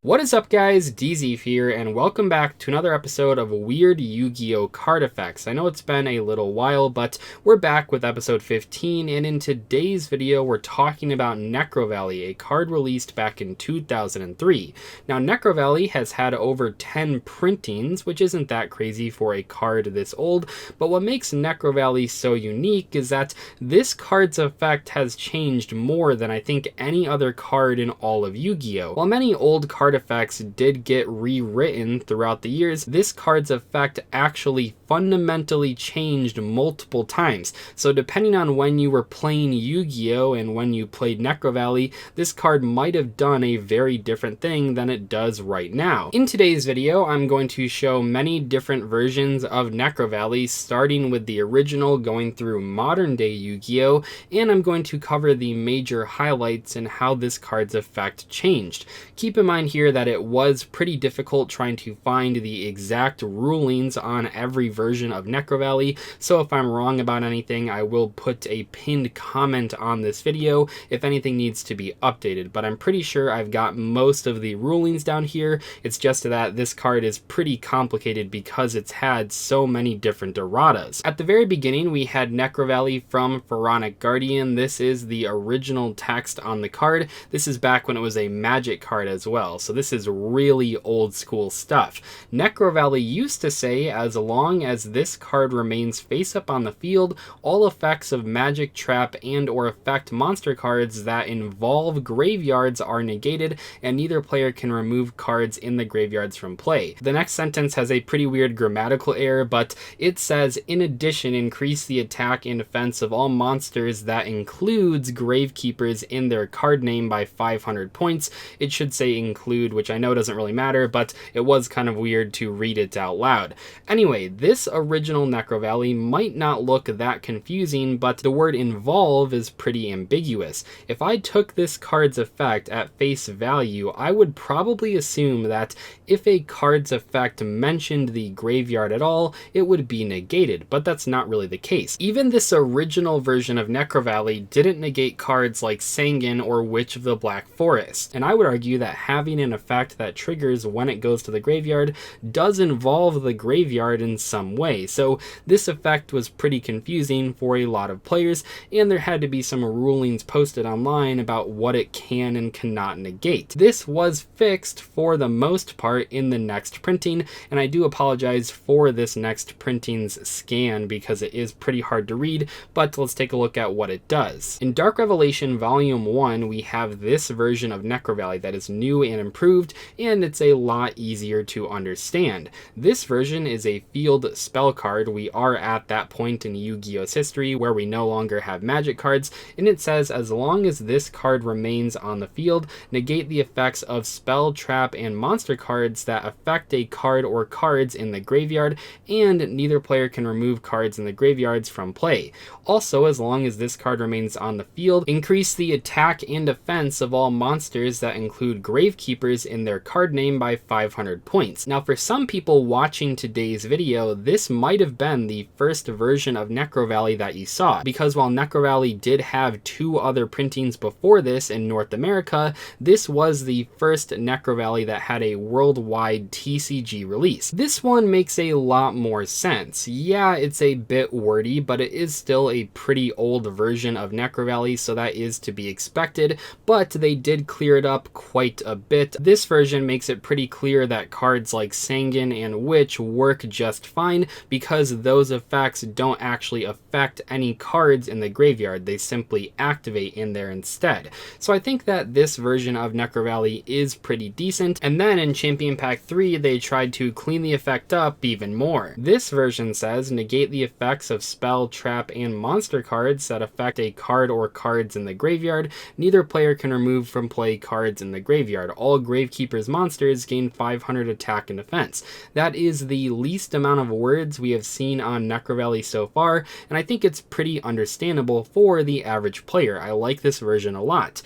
What is up, guys? Dzeeff here, and welcome back to another episode of Weird Yu-Gi-Oh! Card Effects. I know it's been a little while, but we're back with episode 15, and in today's video, we're talking about Necro Valley, a card released back in 2003. Now, Necro Valley has had over 10 printings, which isn't that crazy for a card this old, but what makes Necro Valley so unique is that this card's effect has changed more than I think any other card in all of Yu-Gi-Oh! While many old card effects did get rewritten throughout the years, this card's effect actually fundamentally changed multiple times. So depending on when you were playing Yu-Gi-Oh! And when you played Necro Valley, this card might have done a very different thing than it does right now. In today's video, I'm going to show many different versions of Necro Valley, starting with the original going through modern day Yu-Gi-Oh! And I'm going to cover the major highlights and how this card's effect changed. Keep in mind here that it was pretty difficult trying to find the exact rulings on every version of Necro Valley, so if I'm wrong about anything, I will put a pinned comment on this video if anything needs to be updated, but I'm pretty sure I've got most of the rulings down here. It's just that this card is pretty complicated because it's had so many different erratas. At the very beginning, we had Necro Valley from Pharaonic Guardian. This is the original text on the card. This is back when it was a magic card as well, so this is really old school stuff. Necro Valley used to say, as long as this card remains face up on the field, all effects of magic, trap, and or effect monster cards that involve graveyards are negated, and neither player can remove cards in the graveyards from play. The next sentence has a pretty weird grammatical error, but it says, in addition, increase the attack and defense of all monsters that includes gravekeepers in their card name by 500 points. It should say include, which I know doesn't really matter, but it was kind of weird to read it out loud. Anyway, this original Necro Valley might not look that confusing, but the word involve is pretty ambiguous. If I took this card's effect at face value, I would probably assume that if a card's effect mentioned the graveyard at all, it would be negated, but that's not really the case. Even this original version of Necro Valley didn't negate cards like Sangan or Witch of the Black Forest, and I would argue that having an effect that triggers when it goes to the graveyard does involve the graveyard in some way, so this effect was pretty confusing for a lot of players, and there had to be some rulings posted online about what it can and cannot negate. This was fixed for the most part in the next printing, and I do apologize for this next printing's scan because it is pretty hard to read, but let's take a look at what it does. In Dark Revelation Volume 1, we have this version of Necro Valley that is new and improved, and it's a lot easier to understand. This version is a field spell card. We are at that point in Yu-Gi-Oh's history where we no longer have magic cards, and it says, as long as this card remains on the field, negate the effects of spell, trap, and monster cards that affect a card or cards in the graveyard, and neither player can remove cards in the graveyards from play. Also, as long as this card remains on the field, increase the attack and defense of all monsters that include gravekeepers in their card name by 500 points. Now, for some people watching today's video, this might have been the first version of Necro Valley that you saw, because while Necro Valley did have two other printings before this in North America, this was the first Necro Valley that had a worldwide TCG release. This one makes a lot more sense. Yeah, it's a bit wordy, but it is still a pretty old version of Necro Valley, so that is to be expected, but they did clear it up quite a bit. This version makes it pretty clear that cards like Sangan and Witch work just fine because those effects don't actually affect any cards in the graveyard. They simply activate in there instead. So I think that this version of Necro Valley is pretty decent, and then in Champion Pack 3 they tried to clean the effect up even more. This version says, negate the effects of spell, trap, and monster cards that affect a card or cards in the graveyard. Neither player can remove from play cards in the graveyard. All Gravekeeper's monsters gain 500 attack and defense. That is the least amount of words we have seen on Necro Valley so far, and I think it's pretty understandable for the average player. I like this version a lot.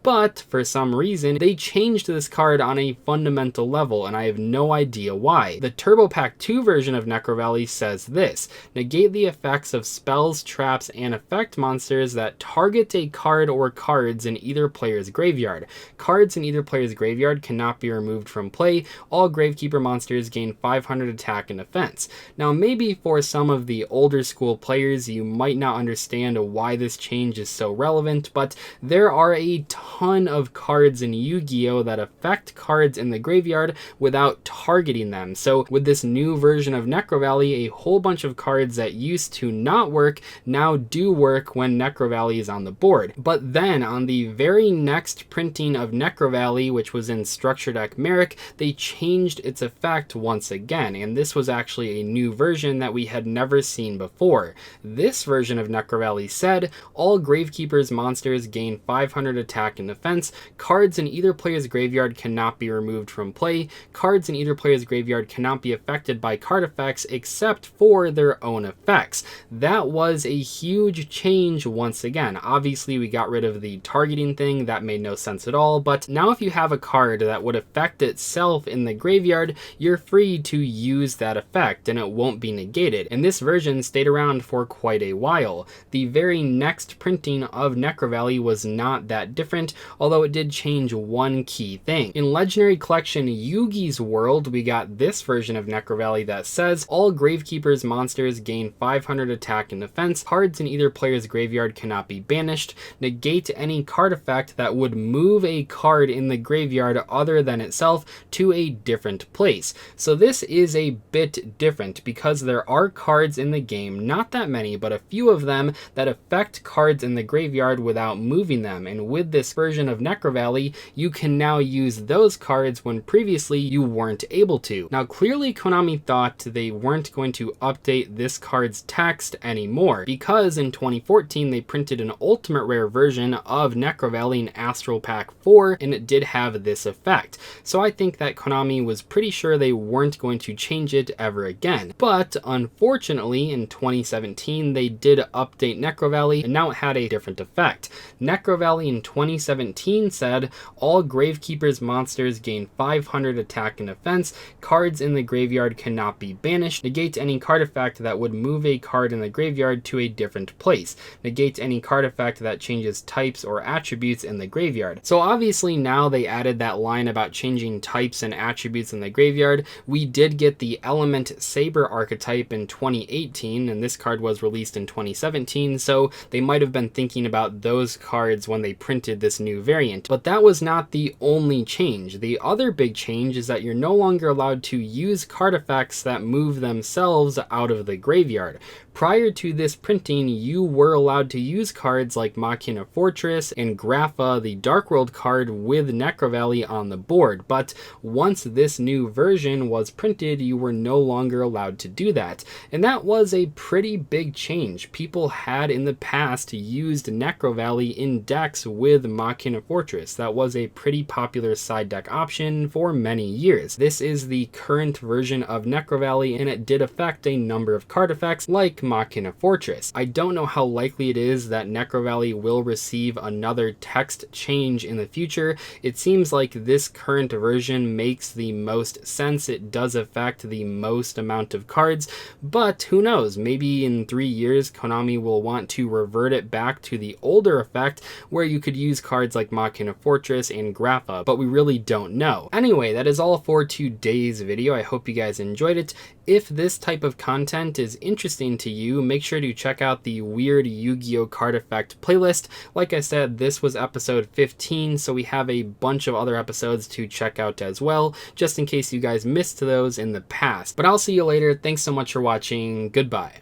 But for some reason, they changed this card on a fundamental level, and I have no idea why. The Turbo Pack 2 version of Necro Valley says this: negate the effects of spells, traps, and effect monsters that target a card or cards in either player's graveyard. Cards in either player's graveyard cannot be removed from play. All Gravekeeper monsters gain 500 attack and defense. Now, maybe for some of the older school players, you might not understand why this change is so relevant, but there are a ton of cards in Yu-Gi-Oh! That affect cards in the graveyard without targeting them. So with this new version of Necro Valley, a whole bunch of cards that used to not work now do work when Necro Valley is on the board. But then on the very next printing of Necro Valley, which was in Structure Deck Merrick, they changed its effect once again, and this was actually a new version that we had never seen before. This version of Necro Valley said, all Gravekeeper's monsters gain 500 attack and defense. Cards in either player's graveyard cannot be removed from play. Cards in either player's graveyard cannot be affected by card effects except for their own effects. That was a huge change once again. Obviously, we got rid of the targeting thing. That made no sense at all, but now if you have a card that would affect itself in the graveyard, you're free to use that effect and it won't be negated. And this version stayed around for quite a while. The very next printing of Necro Valley was not that different, although it did change one key thing. In Legendary Collection Yugi's World, we got this version of Necro Valley that says, all Gravekeeper's monsters gain 500 attack and defense. Cards in either player's graveyard cannot be banished. Negate any card effect that would move a card in the graveyard other than itself to a different place. So this is a bit different because there are cards in the game, not that many, but a few of them that affect cards in the graveyard without moving them. And with this version of Necro Valley, you can now use those cards when previously you weren't able to. Now, clearly Konami thought they weren't going to update this card's text anymore, because in 2014 they printed an ultimate rare version of Necro Valley in Astral Pack 4, and it did have this effect. So I think that Konami was pretty sure they weren't going to change it ever again. But unfortunately, in 2017 they did update Necro Valley, and now it had a different effect. Necro Valley in 2017 said, all Gravekeeper's monsters gain 500 attack and defense. Cards in the graveyard cannot be banished. Negate any card effect that would move a card in the graveyard to a different place. Negate any card effect that changes types or attributes in the graveyard. So obviously now they added that line about changing types and attributes in the graveyard. We did get the Element Saber archetype in 2018, and this card was released in 2017, so they might have been thinking about those cards when they printed this new variant. But that was not the only change. The other big change is that you're no longer allowed to use card effects that move themselves out of the graveyard. Prior to this printing, you were allowed to use cards like Machina Fortress and Grapha, the Dark World card, with Necro Valley on the board, but once this new version was printed, you were no longer allowed to do that. And that was a pretty big change. People had in the past used Necro Valley in decks with Machina Fortress. That was a pretty popular side deck option for many years. This is the current version of Necro Valley, and it did affect a number of card effects like Machina Fortress. I don't know how likely it is that Necro Valley will receive another text change in the future. It seems like this current version makes the most sense. It does affect the most amount of cards, but who knows? Maybe in 3 years Konami will want to revert it back to the older effect where you could use cards like Machina Fortress and Grapha, but we really don't know. Anyway, that is all for today's video. I hope you guys enjoyed it. If this type of content is interesting to you, make sure to check out the Weird Yu-Gi-Oh! Card Effect playlist. Like I said, this was episode 15, so we have a bunch of other episodes to check out as well, just in case you guys missed those in the past. But I'll see you later. Thanks so much for watching. Goodbye.